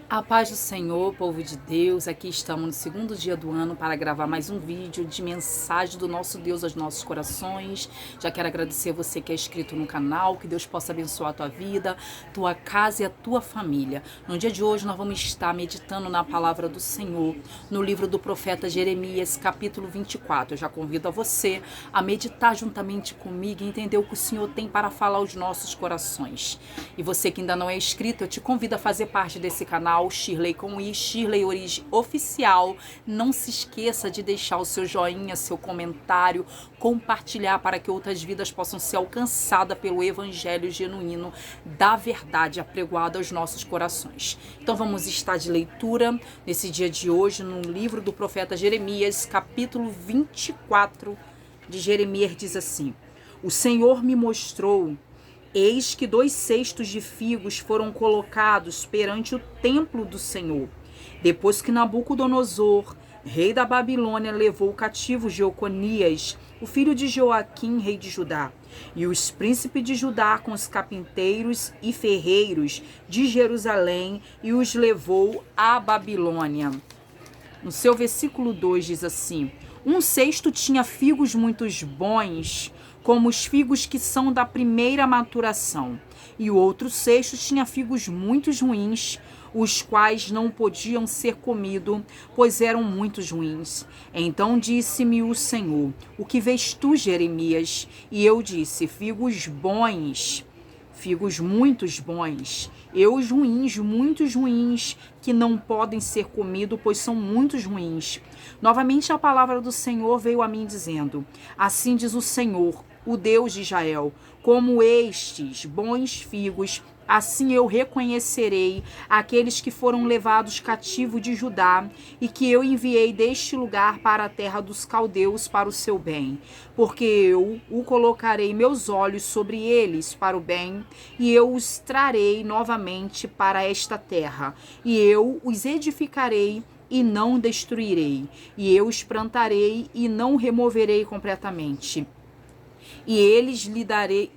A paz do Senhor, povo de Deus, aqui estamos no segundo dia do ano para gravar mais um vídeo de mensagem do nosso Deus aos nossos corações. Já quero agradecer a você que é inscrito no canal, que Deus possa abençoar a tua vida, tua casa e a tua família. No dia de hoje nós vamos estar meditando na palavra do Senhor, no livro do profeta Jeremias, capítulo 24. Eu já convido a você a meditar juntamente comigo e entender o que o Senhor tem para falar aos nossos corações. E você que ainda não é inscrito, eu te convido a fazer parte desse canal, Shirley com I, Shirley Origem Oficial. Não se esqueça de deixar o seu joinha, seu comentário, compartilhar para que outras vidas possam ser alcançadas pelo evangelho genuíno da verdade apregoado aos nossos corações. Então vamos estar de leitura nesse dia de hoje no livro do profeta Jeremias, capítulo 24 de Jeremias. Diz assim: o Senhor me mostrou. Eis que 2 cestos de figos foram colocados perante o templo do Senhor, depois que Nabucodonosor, rei da Babilônia, levou cativo Jeconias, o filho de Joaquim, rei de Judá, e os príncipes de Judá com os carpinteiros e ferreiros de Jerusalém, e os levou à Babilônia. No seu versículo 2 diz assim: um cesto tinha figos muito bons, como os figos que são da primeira maturação, e o outro cesto tinha figos muito ruins, os quais não podiam ser comidos, pois eram muito ruins. Então disse-me o Senhor: o que vês tu, Jeremias? E eu disse: figos bons, figos muito bons, e os ruins, muito ruins, que não podem ser comidos, pois são muito ruins. Novamente a palavra do Senhor veio a mim dizendo: assim diz o Senhor, o Deus de Israel, como estes bons figos, assim eu reconhecerei aqueles que foram levados cativos de Judá e que eu enviei deste lugar para a terra dos caldeus para o seu bem. Porque eu o colocarei meus olhos sobre eles para o bem, e eu os trarei novamente para esta terra, e eu os edificarei e não destruirei, e eu os plantarei e não removerei completamente. E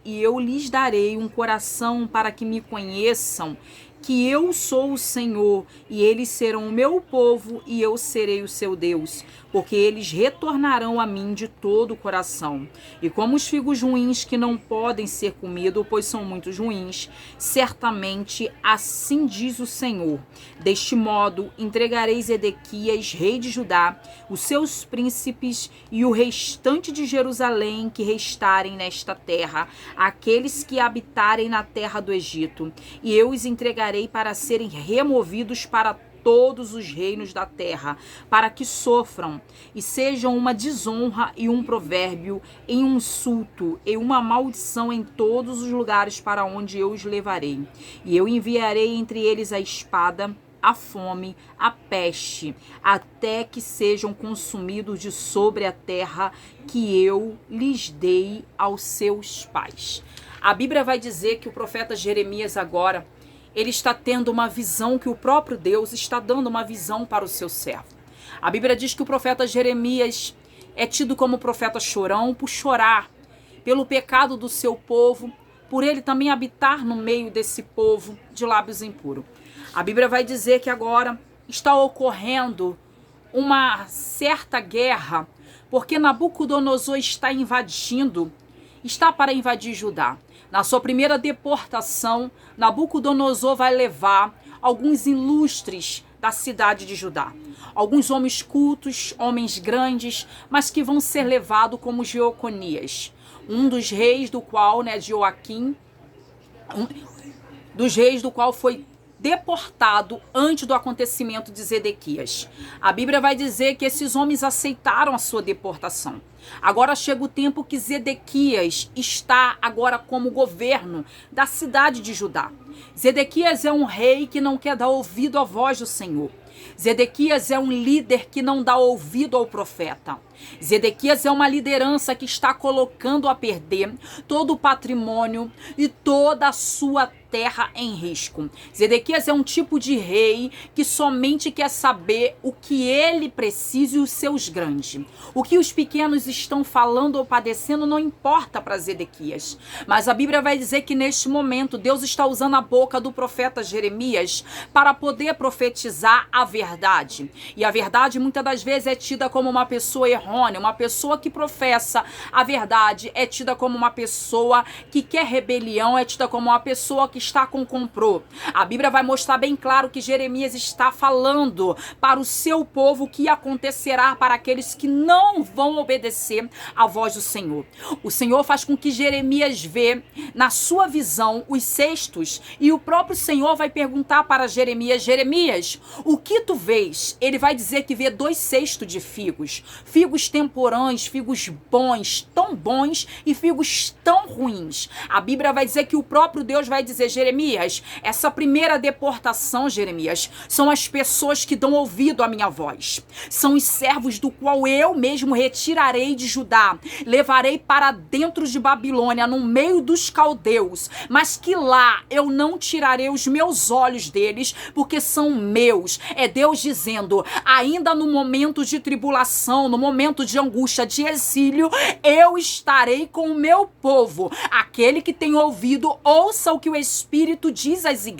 eu lhes darei um coração para que me conheçam, que eu sou o Senhor, e eles serão o meu povo, e eu serei o seu Deus, porque eles retornarão a mim de todo o coração. E como os figos ruins que não podem ser comidos, pois são muito ruins, certamente assim diz o Senhor: deste modo entregarei Zedequias, rei de Judá, os seus príncipes e o restante de Jerusalém que restarem nesta terra, aqueles que habitarem na terra do Egito, e eu os entregarei para serem removidos para todos os reinos da terra, para que sofram e sejam uma desonra e um provérbio, e um insulto e uma maldição em todos os lugares para onde eu os levarei. E eu enviarei entre eles a espada, a fome, a peste, até que sejam consumidos de sobre a terra que eu lhes dei aos seus pais. A Bíblia vai dizer que o profeta Jeremias agora, ele está tendo uma visão, que o próprio Deus está dando uma visão para o seu servo. A Bíblia diz que o profeta Jeremias é tido como profeta chorão por chorar pelo pecado do seu povo, por ele também habitar no meio desse povo de lábios impuros. A Bíblia vai dizer que agora está ocorrendo uma certa guerra, porque Nabucodonosor está para invadir Judá. Na sua primeira deportação, Nabucodonosor vai levar alguns ilustres da cidade de Judá. Alguns homens cultos, homens grandes, mas que vão ser levados como Jeconias, um dos reis do qual, Joaquim, dos reis do qual foi deportado antes do acontecimento de Zedequias. A Bíblia vai dizer que esses homens aceitaram a sua deportação. Agora chega o tempo que Zedequias está agora como governo da cidade de Judá. Zedequias é um rei que não quer dar ouvido à voz do Senhor. Zedequias é um líder que não dá ouvido ao profeta. Zedequias é uma liderança que está colocando a perder todo o patrimônio e toda a sua terra em risco. Zedequias é um tipo de rei que somente quer saber o que ele precisa e os seus grandes. O que os pequenos estão falando ou padecendo não importa para Zedequias. Mas a Bíblia vai dizer que neste momento Deus está usando a boca do profeta Jeremias para poder profetizar a verdade. E a verdade muitas das vezes é tida como uma pessoa errônea, uma pessoa que professa a verdade é tida como uma pessoa que quer rebelião, é tida como uma pessoa que está com complô. A Bíblia vai mostrar bem claro que Jeremias está falando para o seu povo o que acontecerá para aqueles que não vão obedecer à voz do Senhor. O Senhor faz com que Jeremias vê na sua visão os cestos e o próprio Senhor vai perguntar para Jeremias: Jeremias, o que tu vês? Ele vai dizer que vê 2 cestos de figos, figos temporães, figos bons, tão bons e figos tão ruins. A Bíblia vai dizer que o próprio Deus vai dizer: Jeremias, essa primeira deportação, Jeremias, são as pessoas que dão ouvido à minha voz. São os servos do qual eu mesmo retirarei de Judá, levarei para dentro de Babilônia, no meio dos caldeus, mas que lá eu não tirarei os meus olhos deles, porque são meus. É Deus dizendo, ainda no momento de tribulação, no momento de angústia, de exílio, eu estarei com o meu povo. Aquele que tem ouvido, ouça o que o Espírito diz às igrejas.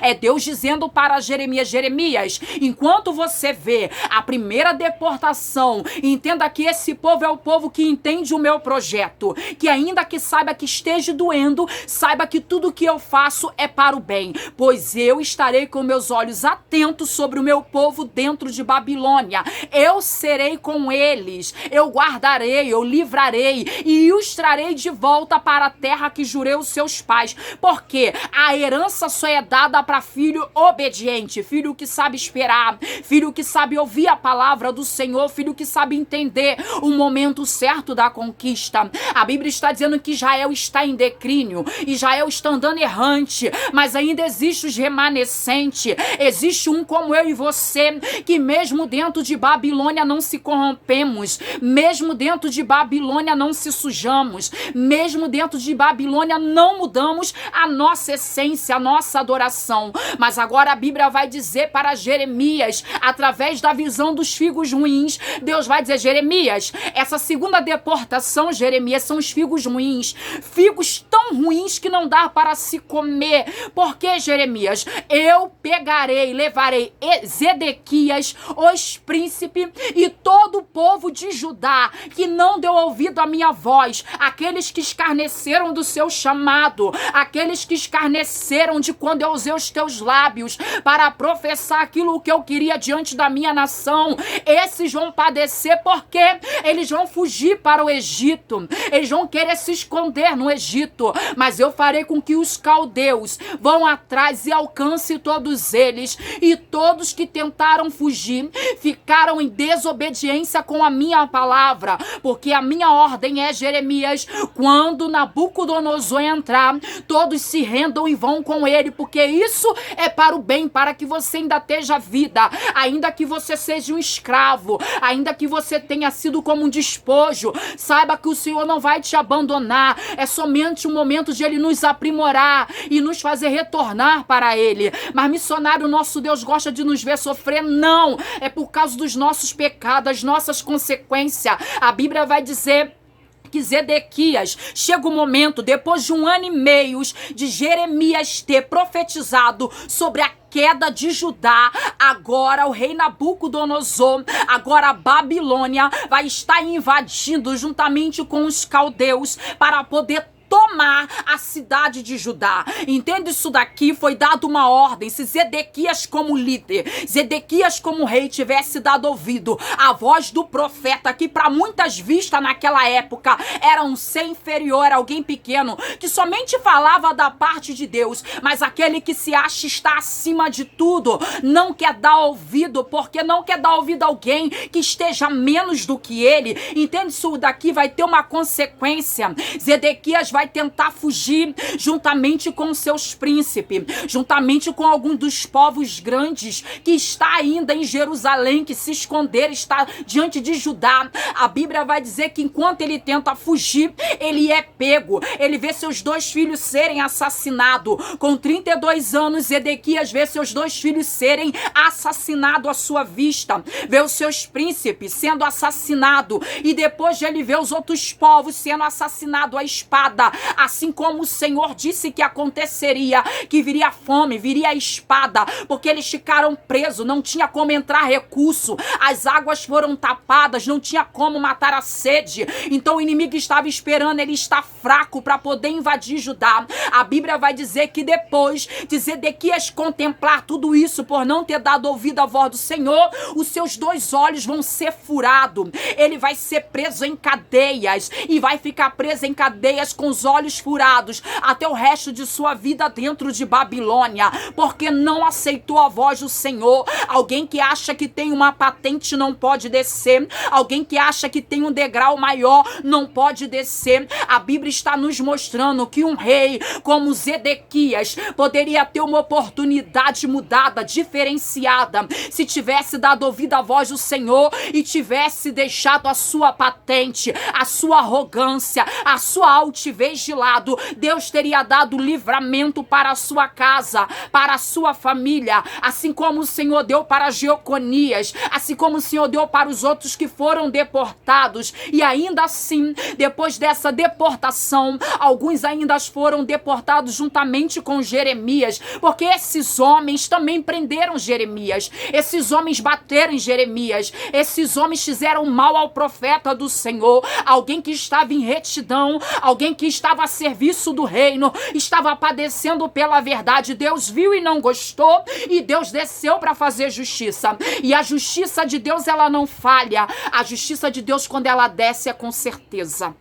É Deus dizendo para Jeremias: Jeremias, enquanto você vê a primeira deportação, entenda que esse povo é o povo que entende o meu projeto, que ainda que saiba que esteja doendo, saiba que tudo que eu faço é para o bem, pois eu estarei com meus olhos atentos sobre o meu povo dentro de Babilônia. Eu serei com eles, eu guardarei, eu livrarei e os trarei de volta para a terra que jurei aos seus pais, porque a herança só é dada para filho obediente, filho que sabe esperar, filho que sabe ouvir a palavra do Senhor, filho que sabe entender o momento certo da conquista. A Bíblia está dizendo que Israel está em declínio, Israel está andando errante, mas ainda existe os remanescentes, existe um como eu e você, que mesmo dentro de Babilônia não se corrompemos, mesmo dentro de Babilônia não se sujamos, mesmo dentro de Babilônia não mudamos a nossa essência, a nossa adoração. Mas agora a Bíblia vai dizer para Jeremias, através da visão dos figos ruins, Deus vai dizer: Jeremias, essa segunda deportação, Jeremias, são os figos ruins, figos tão ruins que não dá para se comer. Porque, Jeremias, eu pegarei, levarei Zedequias, os príncipes e todo o povo de Judá que não deu ouvido à minha voz, aqueles que escarneceram do seu chamado, aqueles que escarneceram de quando eu usei os teus lábios para professar aquilo que eu queria diante da minha nação, esses vão padecer porque eles vão fugir para o Egito, eles vão querer se esconder no Egito, mas eu farei com que os caldeus vão atrás e alcance todos eles, e todos que tentaram fugir ficaram em desobediência com a minha palavra, porque a minha ordem é, Jeremias, quando Nabucodonosor entrar, todos se rendam e vão com ele, porque isso é para o bem, para que você ainda esteja vida, ainda que você seja um escravo, ainda que você tenha sido como um despojo, saiba que o Senhor não vai te abandonar, é somente um momento de Ele nos aprimorar e nos fazer retornar para Ele. Mas missionário, nosso Deus gosta de nos ver sofrer? Não, é por causa dos nossos pecados, das nossas consequências. A Bíblia vai dizer que Zedequias, chega o momento, depois de 1 ano e meio de Jeremias ter profetizado sobre a queda de Judá, agora o rei Nabucodonosor, agora a Babilônia vai estar invadindo juntamente com os caldeus para poder tomar a cidade de Judá. Entende isso daqui? Foi dada uma ordem. Se Zedequias como líder, Zedequias como rei tivesse dado ouvido à voz do profeta, que para muitas vistas naquela época era um ser inferior, alguém pequeno, que somente falava da parte de Deus, mas aquele que se acha está acima de tudo, não quer dar ouvido, porque não quer dar ouvido a alguém que esteja menos do que ele. Entende isso daqui? Vai ter uma consequência. Zedequias vai vai tentar fugir juntamente com seus príncipes, juntamente com algum dos povos grandes que está ainda em Jerusalém, que se esconder, está diante de Judá. A Bíblia vai dizer que enquanto ele tenta fugir, ele é pego. Ele vê seus 2 filhos serem assassinados. Com 32 anos, Zedequias vê seus 2 filhos serem assassinados à sua vista. Vê os seus príncipes sendo assassinados. E depois ele vê os outros povos sendo assassinados à espada. Assim como o Senhor disse que aconteceria, que viria fome, viria a espada, porque eles ficaram presos, não tinha como entrar recurso, as águas foram tapadas, não tinha como matar a sede. Então o inimigo estava esperando ele estar fraco para poder invadir Judá. A Bíblia vai dizer que depois de Zedequias contemplar tudo isso por não ter dado ouvido à voz do Senhor, os seus 2 olhos vão ser furados. Ele vai ser preso em cadeias e vai ficar preso em cadeias com os olhos furados até o resto de sua vida dentro de Babilônia, porque não aceitou a voz do Senhor. Alguém que acha que tem uma patente não pode descer. Alguém que acha que tem um degrau maior não pode descer. A Bíblia está nos mostrando que um rei como Zedequias poderia ter uma oportunidade mudada, diferenciada, se tivesse dado ouvido à voz do Senhor e tivesse deixado a sua patente, a sua arrogância, a sua altivez de lado. Deus teria dado livramento para a sua casa, para a sua família, assim como o Senhor deu para Jeconias, assim como o Senhor deu para os outros que foram deportados. E ainda assim, depois dessa deportação, alguns ainda foram deportados juntamente com Jeremias, porque esses homens também prenderam Jeremias, esses homens bateram em Jeremias, esses homens fizeram mal ao profeta do Senhor, alguém que estava em retidão, alguém que estava a serviço do reino, estava padecendo pela verdade. Deus viu e não gostou, e Deus desceu para fazer justiça. E a justiça de Deus, ela não falha. A justiça de Deus, quando ela desce, é com certeza.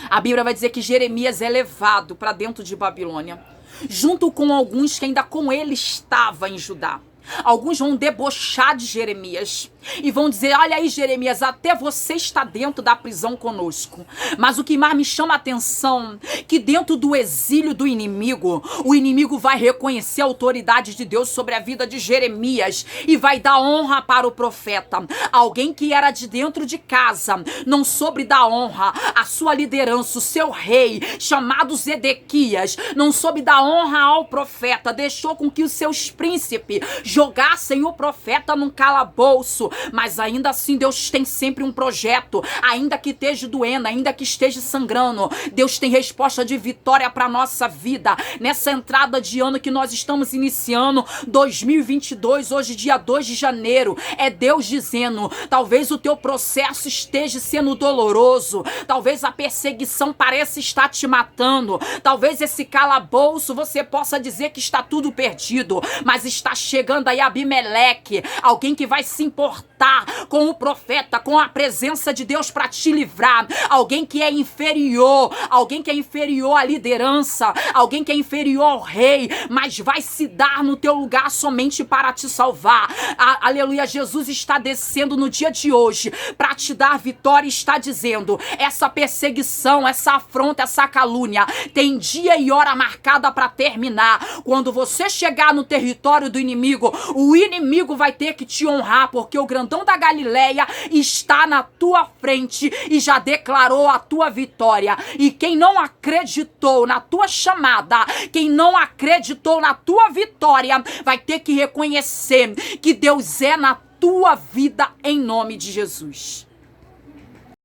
A Bíblia vai dizer que Jeremias é levado para dentro de Babilônia, junto com alguns que ainda com ele estava em Judá. Alguns vão debochar de Jeremias e vão dizer: olha aí, Jeremias, até você está dentro da prisão conosco. Mas o que mais me chama a atenção é que dentro do exílio do inimigo, o inimigo vai reconhecer a autoridade de Deus sobre a vida de Jeremias e vai dar honra para o profeta. Alguém que era de dentro de casa não soube dar honra à sua liderança, o seu rei, chamado Zedequias, não soube dar honra ao profeta, deixou com que os seus príncipes jogassem o profeta num calabouço. Mas ainda assim Deus tem sempre um projeto, ainda que esteja doendo, ainda que esteja sangrando, Deus tem resposta de vitória para nossa vida. Nessa entrada de ano que nós estamos iniciando, 2022, hoje dia 2 de janeiro, é Deus dizendo: talvez o teu processo esteja sendo doloroso, talvez a perseguição pareça estar te matando, talvez esse calabouço você possa dizer que está tudo perdido, mas está chegando aí Abimeleque, alguém que vai se importar com o profeta, com a presença de Deus para te livrar. Alguém que é inferior, alguém que é inferior à liderança, alguém que é inferior ao rei, mas vai se dar no teu lugar somente para te salvar. Aleluia, Jesus está descendo no dia de hoje para te dar vitória e está dizendo: essa perseguição, essa afronta, essa calúnia tem dia e hora marcada para terminar. Quando você chegar no território do inimigo, o inimigo vai ter que te honrar, porque o grandão da Galileia está na tua frente e já declarou a tua vitória. E quem não acreditou na tua chamada, quem não acreditou na tua vitória, vai ter que reconhecer que Deus é na tua vida, em nome de Jesus.